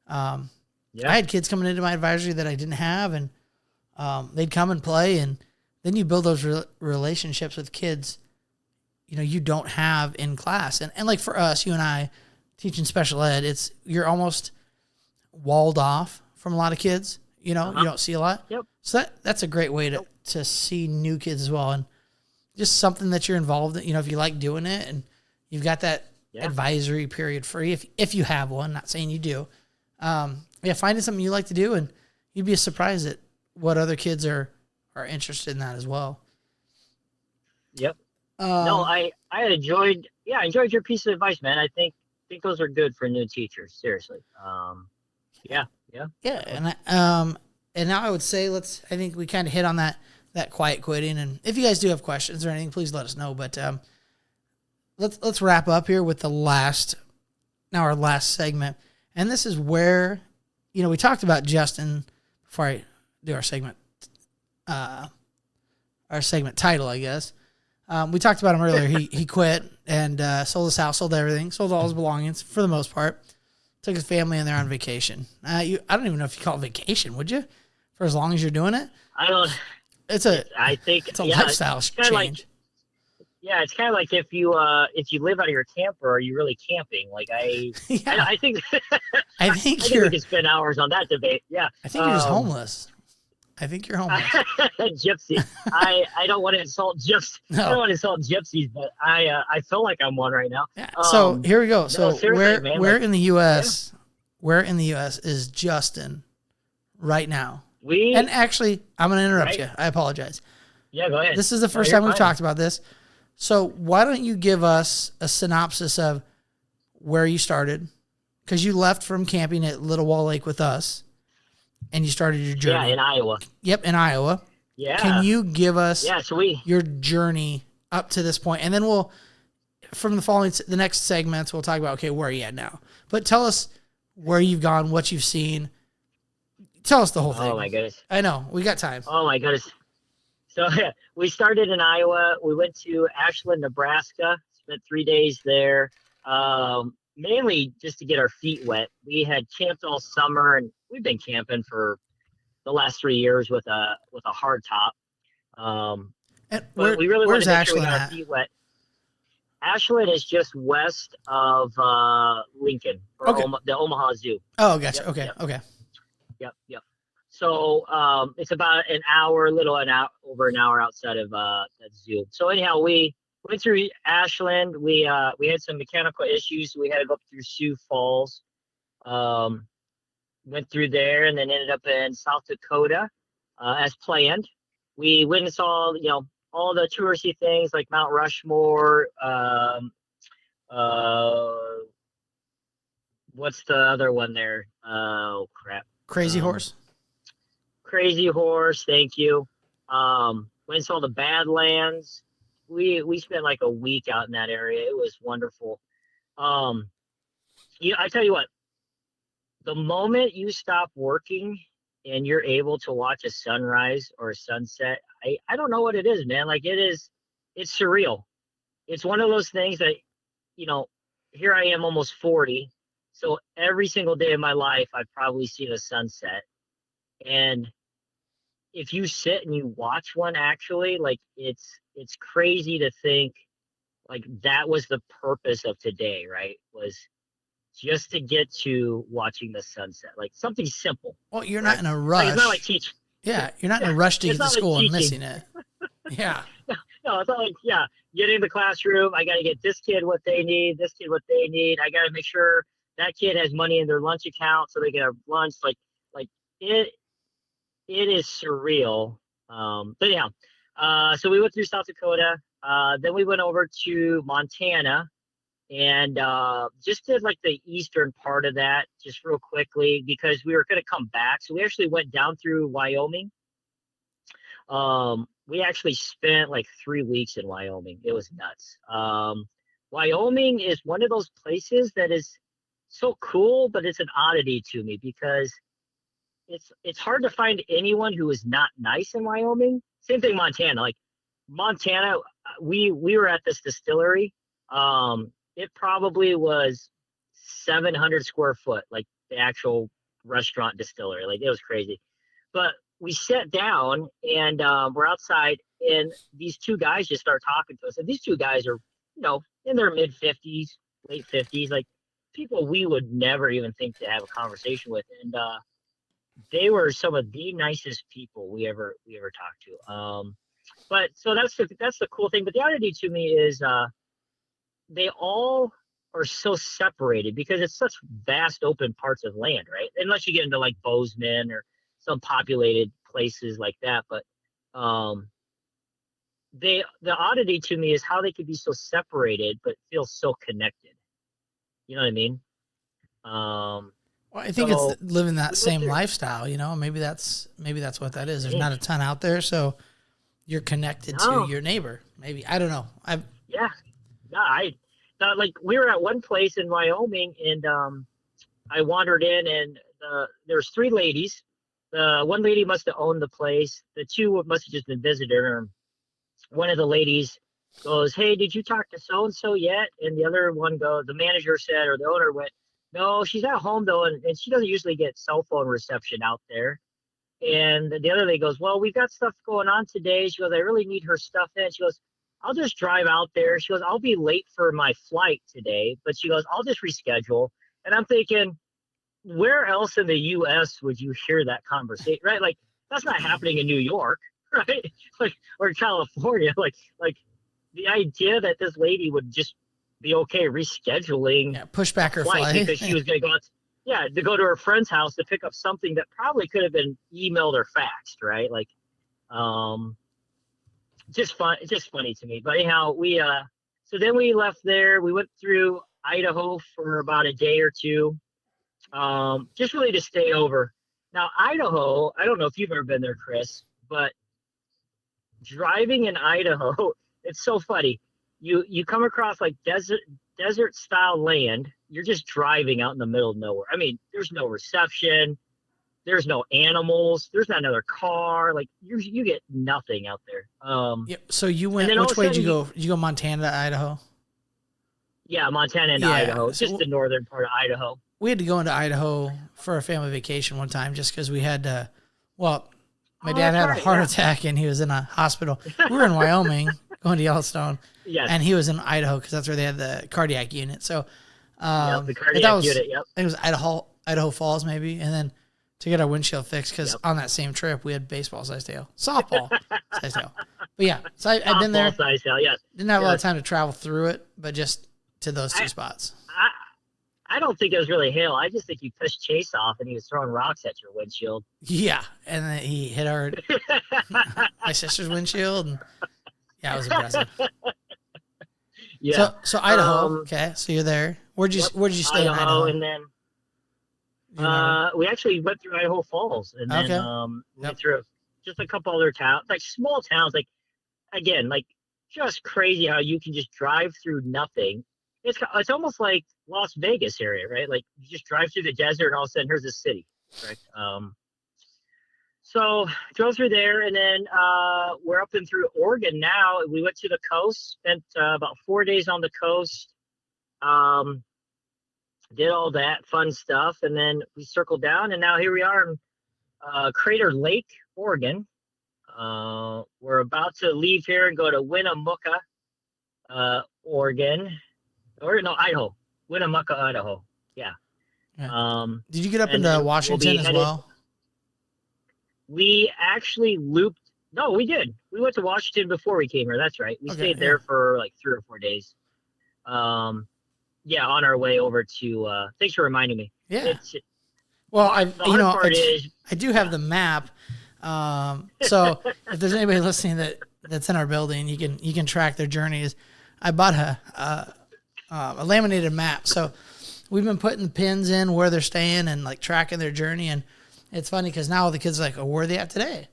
Yeah. I had kids coming into my advisory that I didn't have, and they'd come and play, and then you build those relationships with kids, you don't have in class. And like for us, you and I teaching special ed, you're almost walled off from a lot of kids. You don't see a lot. Yep. So that's a great way to see new kids as well. And just something that you're involved in, if you like doing it and you've got that advisory period free, if you have one, not saying you do. Finding something you like to do, and you'd be surprised at what other kids are interested in that as well. Yep. No, I enjoyed your piece of advice, man. I think those are good for new teachers. Seriously. Yeah. And now I would say I think we kind of hit on that quiet quitting. And if you guys do have questions or anything, please let us know. But let's wrap up here with our last segment. And this is where, we talked about Justin before I do our segment title, I guess. We talked about him earlier. He quit and sold his house, sold everything, sold all his belongings for the most part. Took his family in there on vacation. I don't even know if you call it vacation, would you? For as long as you're doing it? I don't. I think it's a lifestyle change. It's kind of like if you live out of your camper, are you really camping? Like I think I think we could spend hours on that debate. Yeah. I think you're just homeless. I think you're homeless. Gypsy. I don't want to insult gypsies. No. I don't want to insult gypsies, but I feel like I'm one right now. Yeah. So here we go. So where in the U.S. Yeah. Where in the U.S. is Justin right now? And actually, I'm going to interrupt you. I apologize. Yeah, go ahead. This is the first time we've talked about this. So why don't you give us a synopsis of where you started? Because you left from camping at Little Wall Lake with us, and you started your journey. Yeah, in Iowa. Yep, in Iowa. Yeah. Can you give us your journey up to this point? And then from the next segments, we'll talk about, okay, where are you at now? But tell us where you've gone, what you've seen. Tell us the whole thing. Oh, my goodness. I know. We got time. Oh, my goodness. So we started in Iowa. We went to Ashland, Nebraska, spent 3 days there, mainly just to get our feet wet. We had camped all summer, and we've been camping for the last 3 years with a hard top. But we really wanted to make sure we got our feet wet. Ashland is just west of Lincoln, or the Omaha Zoo. Oh, gotcha. Yep, Okay. Yep. So it's about over an hour outside of that zoo. So anyhow, we went through Ashland. We had some mechanical issues. So we had to go up through Sioux Falls. Went through there and then ended up in South Dakota as planned. We went and saw all the touristy things like Mount Rushmore. What's the other one there? Oh crap! Crazy Horse. Crazy Horse, thank you. Went and saw the Badlands. We spent like a week out in that area. It was wonderful. I tell you what, the moment you stop working and you're able to watch a sunrise or a sunset, I don't know what it is, man. Like it's surreal. It's one of those things that, here I am almost 40. So every single day of my life, I've probably seen a sunset. And if you sit and you watch one, actually, like it's crazy to think like that was the purpose of today, right? Was just to get to watching the sunset, like something simple. Well, you're not in a rush. Like, it's not like teaching. Yeah, you're not in a rush to get to school and missing it. Yeah. No, it's not like, get in the classroom. I got to get this kid what they need, this kid what they need. I got to make sure that kid has money in their lunch account so they can have lunch. Like it is surreal. But anyhow, so we went through South Dakota. Then we went over to Montana. and just did like the eastern part of that just real quickly because we were going to come back. So we actually went down through Wyoming. We actually spent like 3 weeks in Wyoming. It was nuts. Wyoming is one of those places that is so cool, but it's an oddity to me because it's hard to find anyone who is not nice in Wyoming. Same thing Montana. Like Montana, we were at this distillery. It probably was 700 square foot, like the actual restaurant distillery. Like it was crazy. But we sat down and we're outside, and these two guys just start talking to us. And these two guys are, in their mid 50s, late 50s, like people we would never even think to have a conversation with. And they were some of the nicest people we ever talked to. But so that's the cool thing. But the oddity to me is they all are so separated because it's such vast open parts of land, right? Unless you get into like Bozeman or some populated places like that. But the oddity to me is how they could be so separated but feel so connected. You know what I mean? Well, I think it's living that same lifestyle, maybe that's what that is. There's not a ton out there, so you're connected to your neighbor. Maybe, I don't know. Like we were at one place in Wyoming, and I wandered in, and there's 3 ladies. The one lady must have owned the place. The 2 must have just been visiting her. One of the ladies goes, "Hey, did you talk to so and so yet?" And the other one goes, the manager said, or the owner went, "No, she's at home though, and she doesn't usually get cell phone reception out there." And the other lady goes, "Well, we've got stuff going on today." She goes, "I really need her stuff in." She goes, "I'll just drive out there." She goes, "I'll be late for my flight today," but she goes, "I'll just reschedule." And I'm thinking, where else in the U.S. would you hear that conversation, right? Like, that's not happening in New York, right? Like, or California. Like the idea that this lady would just be okay rescheduling, push back her flight because she was going to go out, to go to her friend's house to pick up something that probably could have been emailed or faxed, right? Like, just funny to me. But anyhow, so then we left there. We went through Idaho for about a day or two, just really to stay over. Now, Idaho, I don't know if you've ever been there, Chris, but driving in Idaho, it's so funny. You come across like desert style land. You're just driving out in the middle of nowhere. I mean, there's no reception. There's no animals. There's not another car. Like you get nothing out there. So you went. Which way did you go? Did you go Montana to Idaho? Yeah, Montana and Idaho. Just the northern part of Idaho. We had to go into Idaho for a family vacation one time just because we had to. Well, my dad had a heart attack and he was in a hospital. We were in Wyoming going to Yellowstone, and he was in Idaho because that's where they had the cardiac unit. So the cardiac unit. Yep. I think it was Idaho Falls maybe, and then to get our windshield fixed because on that same trip we had baseball sized hail, softball sized hail. But yeah, so I've been there. Size hail, yes. Didn't have a lot of time to travel through it, but just to those 2 spots. I don't think it was really hail. I just think you pissed Chase off and he was throwing rocks at your windshield. Yeah, and then he hit my sister's windshield. And yeah, it was impressive. Yeah. So Idaho. Okay, so you're there. Where'd you stay in Idaho? And then we actually went through Idaho Falls, and then went through just a couple other towns, like small towns. Like again, like just crazy how you can just drive through nothing. It's almost like Las Vegas area, right? Like you just drive through the desert, and all of a sudden here's a city, right? So drove through there, and then we're up and through Oregon now. We went to the coast, spent about 4 days on the coast, did all that fun stuff, and then we circled down, and now here we are in Crater Lake, Oregon. We're about to leave here and go to Winnemucca, Oregon. Or no, Idaho. Winnemucca, Idaho. Yeah. Did you get up into Washington as well? We actually looped. No, we did. We went to Washington before we came here. That's right. We stayed there for like 3 or 4 days. On our way over to. Thanks for reminding me. Yeah. Well, I do have the map. So if there's anybody listening that's in our building, you can track their journeys. I bought a laminated map. So we've been putting the pins in where they're staying and like tracking their journey. And it's funny because now the kids are like, oh, where are they at today?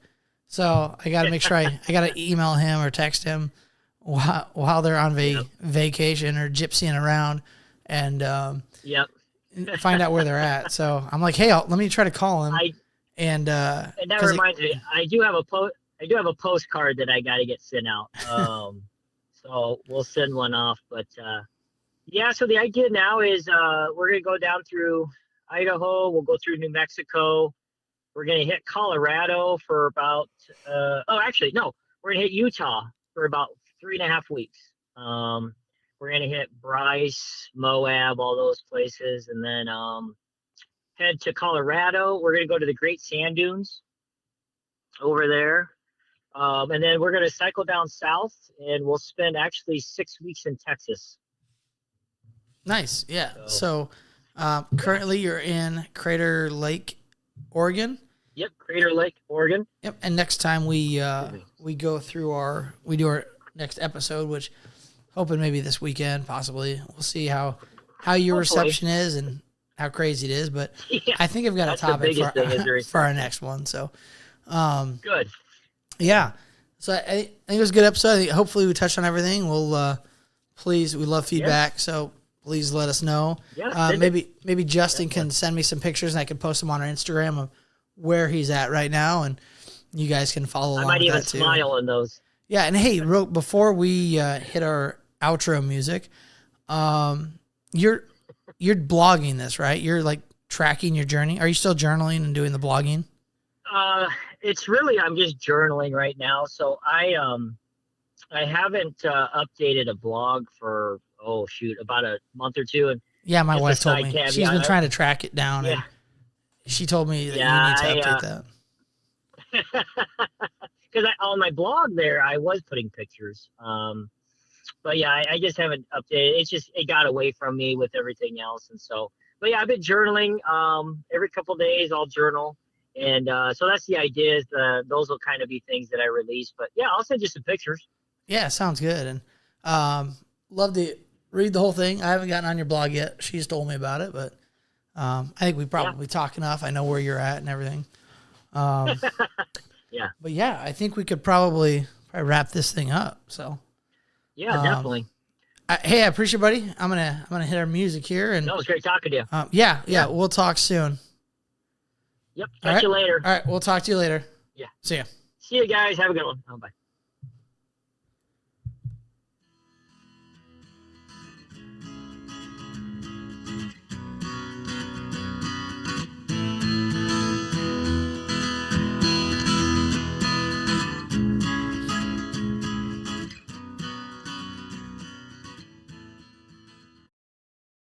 So I got to make sure I got to email him or text him while they're on vacation or gypsying around and find out where they're at. So I'm like, hey, let me try to call him. And that reminds me, I do have a postcard that I got to get sent out. So we'll send one off. But so the idea now is we're gonna go down through Idaho. We'll go through New Mexico. We're gonna hit Colorado for about. We're gonna hit Utah for about 3.5 weeks. We're gonna hit Bryce, Moab, all those places, and then head to Colorado. We're going to go to the Great Sand Dunes over there. And then we're going to cycle down south, and we'll spend actually 6 weeks in Texas. Nice. Yeah. So currently you're in Crater Lake, Oregon. Yep. Crater Lake, Oregon. Yep. And next time we go through we do our next episode, which hoping maybe this weekend, possibly. We'll see how your reception is and how crazy it is, but I think I've got a topic for our next one. So, good. Yeah. So I think it was a good episode. Hopefully we touched on everything. We'll, we love feedback. So please let us know. Yeah, maybe Justin can send me some pictures and I can post them on our Instagram of where he's at right now. And you guys can follow along. I might with even that too. smile in those. Yeah. And hey, before we hit our outro music, you're blogging this, right? You're like tracking your journey. Are you still journaling and doing the blogging? It's really, I'm just journaling right now. So I haven't updated a blog for, about a month or two. And yeah, my wife told me she's been trying to track it down. Yeah. And she told me that you need to update that. Because on my blog there, I was putting pictures. But yeah, I just haven't updated. It got away from me with everything else. And so, but yeah, I've been journaling. Every couple of days I'll journal. And so that's the idea is those will kind of be things that I release. But yeah, I'll send you some pictures. Yeah, sounds good. And love to read the whole thing. I haven't gotten on your blog yet. She's told me about it, but I think we probably talk enough. I know where you're at and everything. Yeah. But yeah, I think we could probably wrap this thing up. So. Yeah, definitely. Hey, I appreciate it, buddy. I'm gonna hit our music here, and no, it was great talking to you. Yeah. We'll talk soon. Yep. Catch you later. All right, we'll talk to you later. Yeah. See ya. See you guys. Have a good one. Oh, bye.